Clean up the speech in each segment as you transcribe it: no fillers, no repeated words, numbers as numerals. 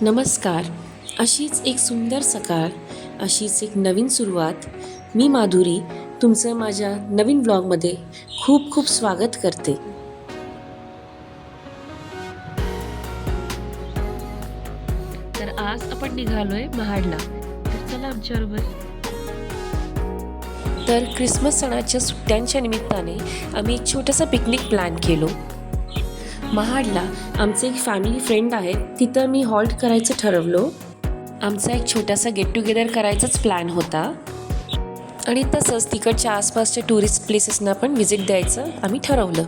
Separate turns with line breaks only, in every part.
नमस्कार. अशीच एक सुंदर सकाळ, अशीच एक नवीन सुरुवात. मी माधुरी तुमचं माझ्या नवीन व्लॉगमध्ये खूप खूप स्वागत करते. तर आज आपण निघालोय महाडला. तर चला आमच्याबरोबर. तर क्रिसमस सणाच्या सुट्ट्यांच्या निमित्ताने आम्ही एक छोटासा पिकनिक प्लॅन केलो. महाडला आमचे एक फॅमिली फ्रेंड आहेत, तिथं मी हॉल्ट करायचं ठरवलो. आमचा एक छोटासा गेट टुगेदर करायचाच प्लॅन होता आणि तसंच तिकडच्या आसपासच्या टुरिस्ट प्लेसेसना पण व्हिजिट द्यायचं आम्ही ठरवलं.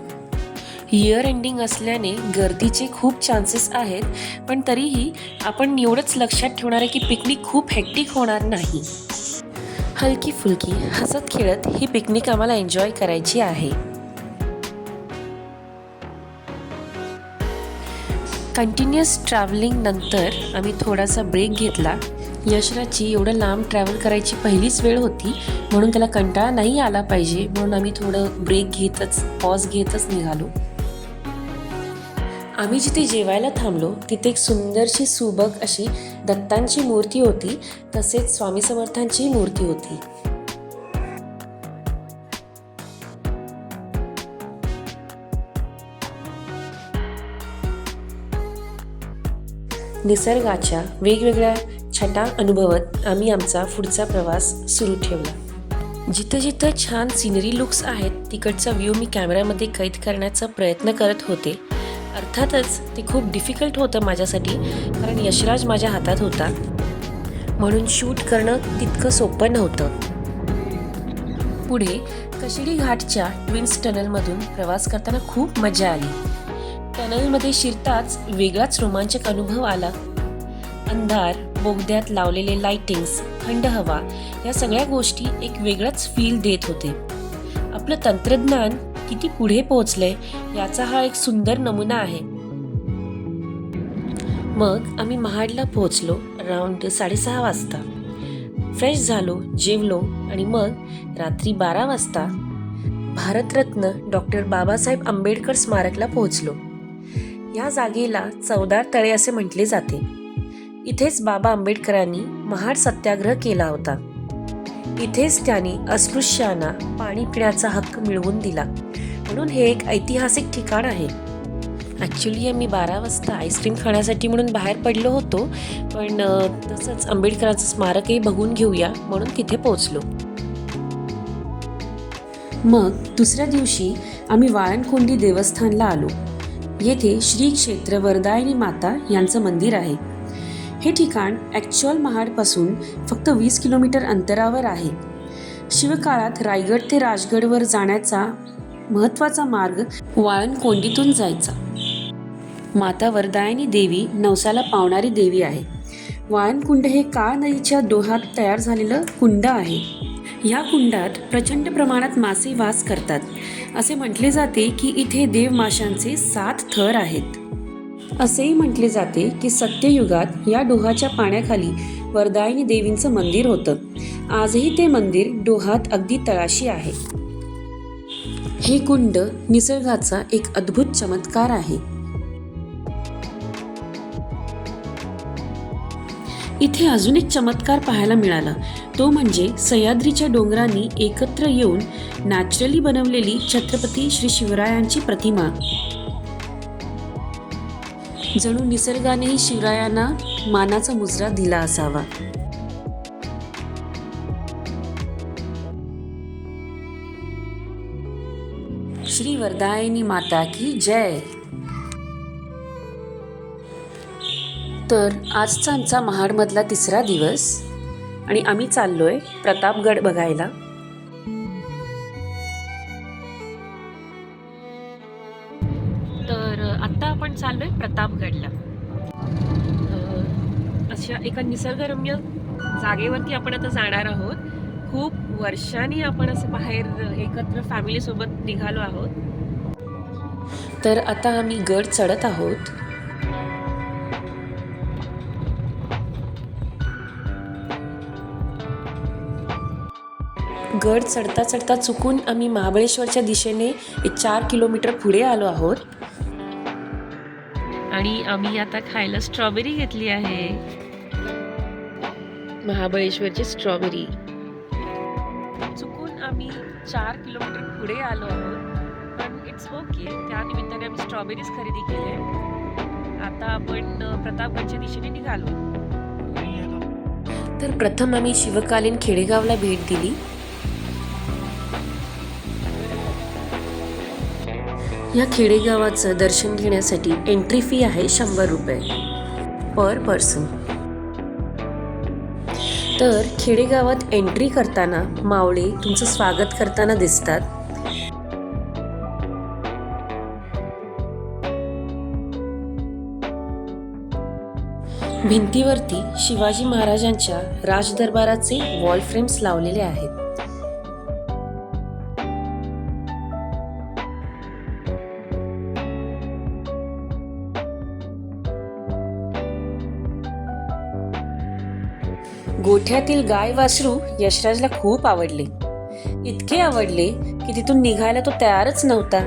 इयर एंडिंग असल्याने गर्दीचे खूप चान्सेस आहेत, पण तरीही आपण एवढंच लक्षात ठेवणार आहे की पिकनिक खूप हेक्टिक होणार नाही. हलकी फुलकी हसत खेळत ही पिकनिक आम्हाला एन्जॉय करायची आहे. कंटिन्युअस ट्रॅव्हलिंग नंतर आम्ही थोडासा ब्रेक घेतला. यशराजची एवढं लांब ट्रॅव्हल करायची पहिलीच वेळ होती, म्हणून त्याला कंटाळा नाही आला पाहिजे म्हणून आम्ही थोडं ब्रेक घेतच पॉज घेतच निघालो. आम्ही जिथे जेवायला थांबलो तिथे एक सुंदरशी सुबक अशी दत्तांची मूर्ती होती, तसेच स्वामी समर्थांची मूर्ती होती. निसर्गाच्या वेगवेगळ्या छटा अनुभवत आम्ही आमचा पुढचा प्रवास सुरू ठेवला. जिथं जिथं छान सिनरी लुक्स आहेत तिकडचा व्ह्यू मी कॅमेऱ्यामध्ये कैद करण्याचा प्रयत्न करत होते. अर्थातच ते खूप डिफिकल्ट होतं माझ्यासाठी, कारण यशराज माझ्या हातात होता, म्हणून शूट करणं तितकं सोपं नव्हतं. पुढे कशिडी घाटच्या ट्विन्स टनलमधून प्रवास करताना खूप मजा आली. टनलमध्ये शिरताच वेगळाच रोमांचक अनुभव आला. अंधार, बोगद्यात लावलेले लाइटिंग्स, थंड हवा या सगळ्या गोष्टी एक वेगळाच फील देत होते. आपलं तंत्रज्ञान किती पुढे पोहोचलंय याचा हा एक सुंदर नमुना आहे. मग आम्ही महाडला पोहोचलो अराउंड 6:30 वाजता. फ्रेश झालो, जेवलो आणि मग रात्री 12 वाजता भारतरत्न डॉक्टर बाबासाहेब आंबेडकर स्मारकला पोहोचलो. या जागेला 14 तळे असे म्हटले जाते. इथेच बाबा आंबेडकरांनी महाड सत्याग्रह केला होता. इथेच त्यांनी अस्पृश्यांना पाणी पिण्याचा हक्क मिळवून दिला, म्हणून हे एक ऐतिहासिक ठिकाण आहे. ॲक्च्युली आम्ही 12 वाजता आईस्क्रीम खाण्यासाठी म्हणून बाहेर पडलो होतो, पण तसंच आंबेडकरांचं स्मारकही बघून घेऊया म्हणून तिथे पोहोचलो. मग दुसऱ्या दिवशी आम्ही वाळणकोंडी देवस्थानला आलो. येथे श्री क्षेत्र वरदायिनी माता यांचं मंदिर आहे. हे ठिकाण ॲक्च्युअल महाडपासून फक्त 20 किलोमीटर अंतरावर आहे. शिवकाळात रायगड ते राजगडवर जाण्याचा महत्त्वाचा मार्ग वाळणकोंडीतून जायचा. माता वरदायिनी देवी नवसाला पावणारी देवी आहे. वाळणकुंड हे काळ नदीच्या डोहात तयार झालेलं कुंड आहे. या कुंडात प्रचंड प्रमाणात मासे वास करतात. असे म्हटले जाते की इथे देवमाशांचे 7 थर आहेत. असेही म्हटले जाते की सत्ययुगात या डोहाच्या पाण्याखाली वरदायिनी देवींचं मंदिर होतं. आजही ते मंदिर डोहात अगदी तळाशी आहे. हे कुंड निसर्गाचा एक अद्भुत चमत्कार आहे. इथे अजून एक चमत्कार पाहायला मिळाला, तो म्हणजे सह्याद्रीच्या डोंगरांनी एकत्र येऊन नॅचरली बनवलेली छत्रपती श्री शिवरायांची प्रतिमा. जणू निसर्गानेही शिवरायांना मानाचा मुजरा दिला असावा. श्री वरदायिनी माता की जय. तर आजचा आमचा महाडमधला 3रा दिवस आणि आम्ही चाललोय प्रतापगड बघायला. तर आत्ता आपण चाललोय प्रतापगडला. अशा एका निसर्गरम्य जागेवरती आपण आता जाणार आहोत. खूप वर्षांनी आपण असं बाहेर एकत्र फॅमिलीसोबत निघालो आहोत. तर आता आम्ही गड चढत आहोत. गड चढता चढता चुकून आम्ही महाबळेश्वरच्या दिशेने 4 किलोमीटर पुढे आलो आहोत. आणि आम्ही आता खायला स्ट्रॉबेरी घेतली आहे, महाबळेश्वरची स्ट्रॉबेरी. चुकून आम्ही 4 किलोमीटर पुढे आलो आहोत, पण इट्स ओके. त्यानिमित्ताने आम्ही स्ट्रॉबेरीज खरेदी केले. आता आपण प्रतापगडच्या दिशेने निघालो. तर प्रथम आम्ही शिवकालीन खेडेगावला भेट दिली. या खेडेगावाचं दर्शन घेण्यासाठी एंट्री फी आहे 100 रुपये पर पर्सन. तर खेडेगावात एंट्री करताना मावळे तुमचं स्वागत करताना दिसतात. भिंतीवरती शिवाजी महाराजांच्या राजदरबाराचे वॉल फ्रेम्स लावलेले आहेत. गोठ्यातील गाय वासरू यशराजला खूप आवडले. इतके आवडले की तिथून निघायला तो तयारच नव्हता.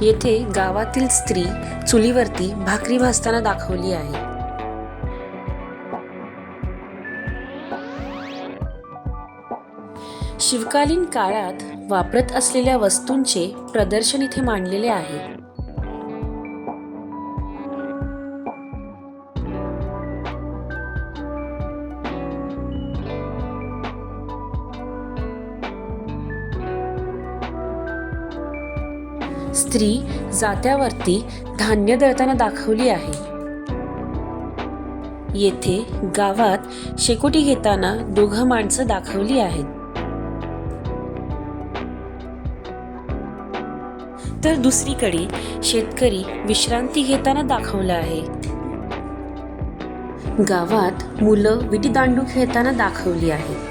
येथे गावातील स्त्री चुलीवरती भाकरी भाजताना दाखवली आहे. शिवकालीन काळात वापरत असलेल्या वस्तूंचे प्रदर्शन इथे मांडलेले आहे. स्त्री जात्यावरती धान्य दळताना दाखवली आहे. येथे गावात शेकोटी घेताना 2 माणसं दाखवली आहेत. तर दुसरीकडे शेतकरी विश्रांती घेताना दाखवलं आहे. गावात मुलं विटीदांडू खेळताना दाखवली आहे.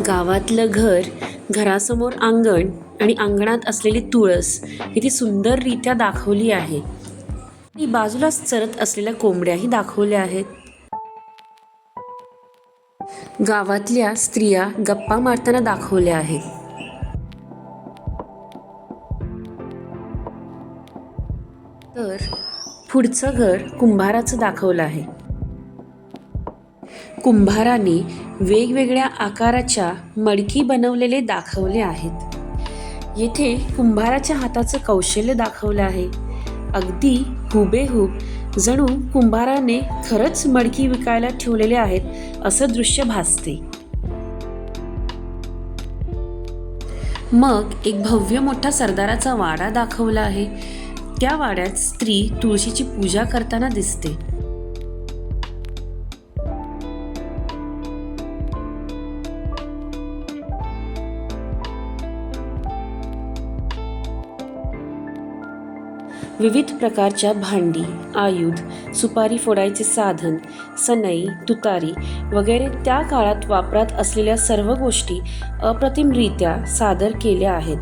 गावातलं घर, घरासमोर अंगण आणि अंगणात असलेली तुळस किती सुंदररित्या दाखवली आहे. आणि बाजूलाच चरत असलेल्या कोंबड्याही दाखवल्या आहेत. गावातल्या स्त्रिया गप्पा मारताना दाखवल्या आहेत. तर पुढचं घर कुंभाराचं दाखवलं आहे. कुंभाराने वेगवेगळ्या आकाराच्या मडकी बनवलेले दाखवले आहेत. येथे कुंभाराच्या हाताचं कौशल्य दाखवलं आहे. अगदी हुबेहूब जणू कुंभाराने खरंच मडकी विकायला ठेवलेले आहेत असं दृश्य भासते. मग एक भव्य मोठा सरदाराचा वाडा दाखवला आहे. त्या वाड्यात स्त्री तुळशीची पूजा करताना दिसते. विविध प्रकारच्या भांडी, आयुध, सुपारी फोडायचे साधन, सनई, तुतारी वगैरे त्या काळात वापरात असलेल्या सर्व गोष्टी अप्रतिमरित्या सादर केल्या आहेत.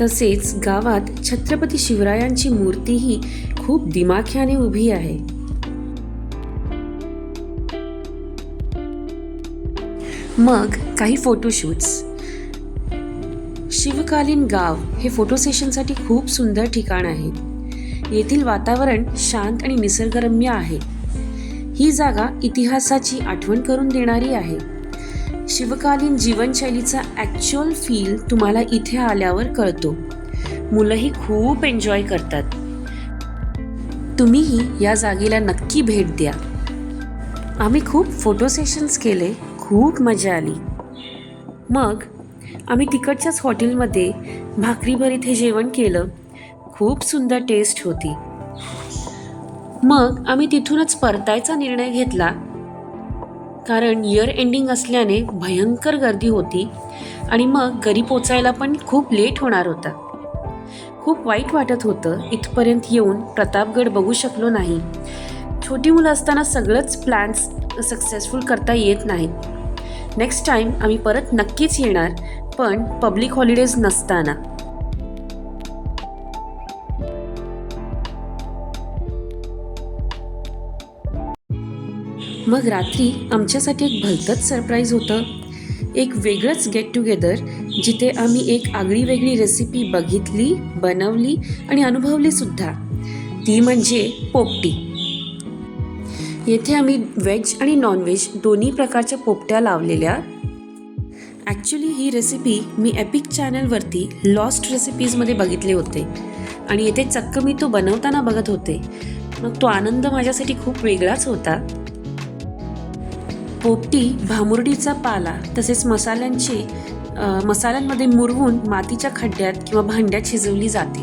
तसेच गावात छत्रपती शिवरायांची मूर्तीही खूप दिमाख्याने उभी आहे. मग काही फोटोशूट्स. शिवकालीन गाव हे फोटो सेशनसाठी खूप सुंदर ठिकाण आहे. येथील वातावरण शांत आणि निसर्गरम्य आहे. ही जागा इतिहासाची आठवण करून देणारी आहे. शिवकालीन जीवनशैलीचा ॲक्च्युअल फील तुम्हाला इथे आल्यावर कळतो. मुलंही खूप एन्जॉय करतात. तुम्हीही या जागेला नक्की भेट द्या. आम्ही खूप फोटो सेशन्स केले, खूप मजा आली. मग आम्ही तिकडच्याच हॉटेलमध्ये भाकरीभर इथे जेवण केलं. खूप सुंदर टेस्ट होती. मग आम्ही तिथूनच परतायचा निर्णय घेतला, कारण इयर एंडिंग असल्याने भयंकर गर्दी होती आणि मग घरी पोचायला पण खूप लेट होणार होता. खूप वाईट वाटत होतं इथपर्यंत येऊन प्रतापगड बघू शकलो नाही. छोटी मुलं असताना सगळंच प्लॅन्स सक्सेसफुल करता येत नाहीत. नेक्स्ट टाईम आम्ही परत नक्कीच येणार, पण पब्लिक हॉलिडेज नसताना. मग रात्री आमच्यासाठी एक भलतंच सरप्राईज होतं. एक वेगळंच गेट टुगेदर, जिथे आम्ही एक आगळी वेगळी रेसिपी बघितली, बनवली आणि अनुभवली सुद्धा. ती म्हणजे पोपटी. येथे आम्ही व्हेज आणि नॉनव्हेज दोन्ही प्रकारच्या पोपट्या लावलेल्या. ॲक्च्युली ही रेसिपी मी एपिक चॅनलवरती लॉस्ट रेसिपीजमध्ये बघितले होते आणि येथे चक्क मी तो बनवताना बघत होते. मग तो आनंद माझ्यासाठी खूप वेगळाच होता. पोपटी भामुर्डीचा पाला तसेच मसाल्यांमध्ये मुरवून मातीच्या खड्ड्यात किंवा भांड्यात शिजवली जाते.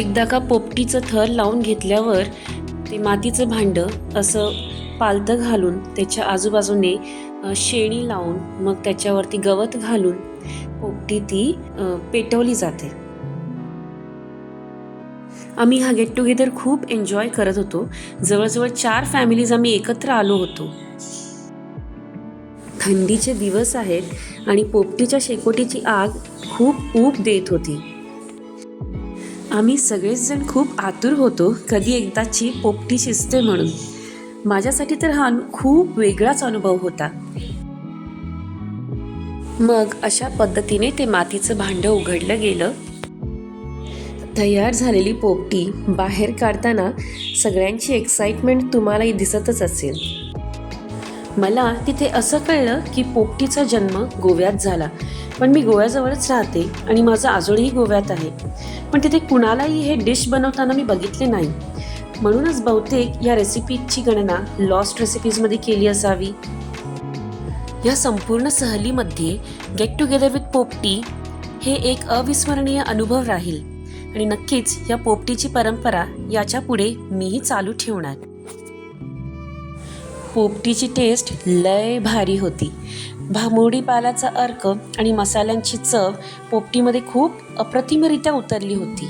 एकदा का पोपटीचं थर लावून घेतल्यावर ते मातीचं भांडं असं पालतं घालून त्याच्या आजूबाजूने शेणी लावून मग त्याच्यावरती गवत घालून पोपटी ती पेटवली जाते. आम्ही हा गेट टुगेदर खूप एन्जॉय करत होतो. जवळजवळ 4 फॅमिलीज आम्ही एकत्र आलो होतो. थंडीचे दिवस आहेत आणि पोपटीच्या शेकोटीची आग खूप ऊब देत होती. आम्ही सगळेच जण खूप आतुर होतो कधी एकदाची पोपटी शिजते म्हणून. माझ्यासाठी तर हा खूप वेगळाच अनुभव होता. मग अशा पद्धतीने ते मातीचं भांडं उघडलं गेलं. तयार झालेली पोपटी बाहेर काढताना सगळ्यांची एक्साइटमेंट तुम्हालाही दिसतच असेल. मला तिथे असं कळलं की पोपटीचा जन्म गोव्यात झाला, पण मी गोव्याजवळच राहते आणि माझं आजोळही गोव्यात आहे. पण तिथे कुणालाही हे डिश बनवताना मी बघितले नाही. म्हणूनच बहुतेक या रेसिपीची गणना लॉस्ट रेसिपीजमध्ये केली असावी. या संपूर्ण सहलीमध्ये गेट टुगेदर विथ पोपटी हे एक अविस्मरणीय अनुभव राहील आणि नक्कीच या पोपटीची परंपरा याच्या पुढे मीही चालू ठेवणार. पोपटीची टेस्ट लय भारी होती. भामुर्डी पालाचा अर्क आणि मसाल्यांची चव पोपटीमध्ये खूप अप्रतिमरित्या उतरली होती.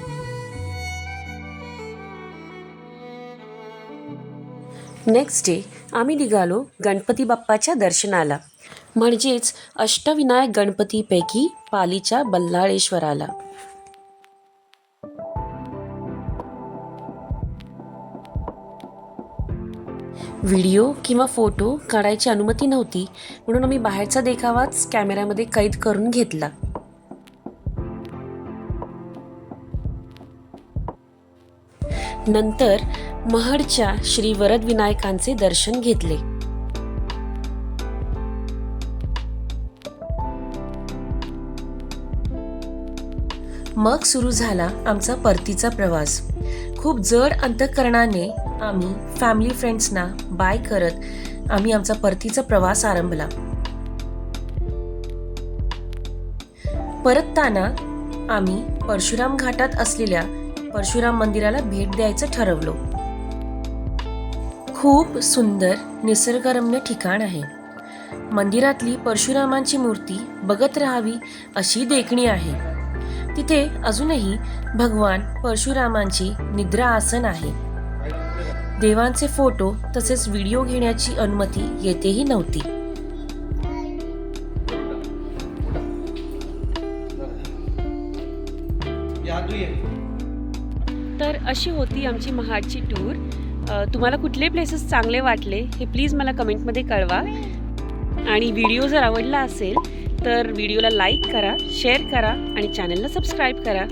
नेक्स्ट डे आम्ही निघालो गणपती बाप्पाच्या दर्शनाला, म्हणजेच अष्टविनायक गणपतीपैकी पालीच्या बल्लाळेश्वराला. व्हिडिओ किंवा फोटो काढायची अनुमती नव्हती, म्हणून आम्ही बाहेरचा देखावाच कॅमेऱ्यामध्ये कैद करून घेतला. नंतर महडच्या श्री वरद विनायकांचे दर्शन घेतले. मग सुरू झाला आमचा परतीचा प्रवास. खूप जड अंतःकरणाने आम्ही फॅमिली फ्रेंड्सना बाय करत आम्ही आमचा परतीचा प्रवास आरंभला. परतताना आम्ही परशुराम घाटात असलेल्या परशुराम मंदिराला भेट द्यायचं ठरवलं. खूप सुंदर निसर्गरम्य ठिकाण आहे. मंदिरातली परशुरामांची मूर्ती बघत राहावी अशी देखणी आहे. तिथे अजूनही भगवान परशुरामांची निद्रा आसन आहे. देवांचे फोटो तसेच व्हिडिओ घेण्याची अनुमती येथेही नव्हती. तर अशी होती आमची महाडची टूर. तुम्हाला कुठले प्लेसेस चांगले वाटले हे प्लीज मला कमेंटमध्ये कळवा. आणि व्हिडिओ जर आवडला असेल तर व्हिडिओला लाईक करा, शेअर करा आणि चॅनलला सबस्क्राईब करा.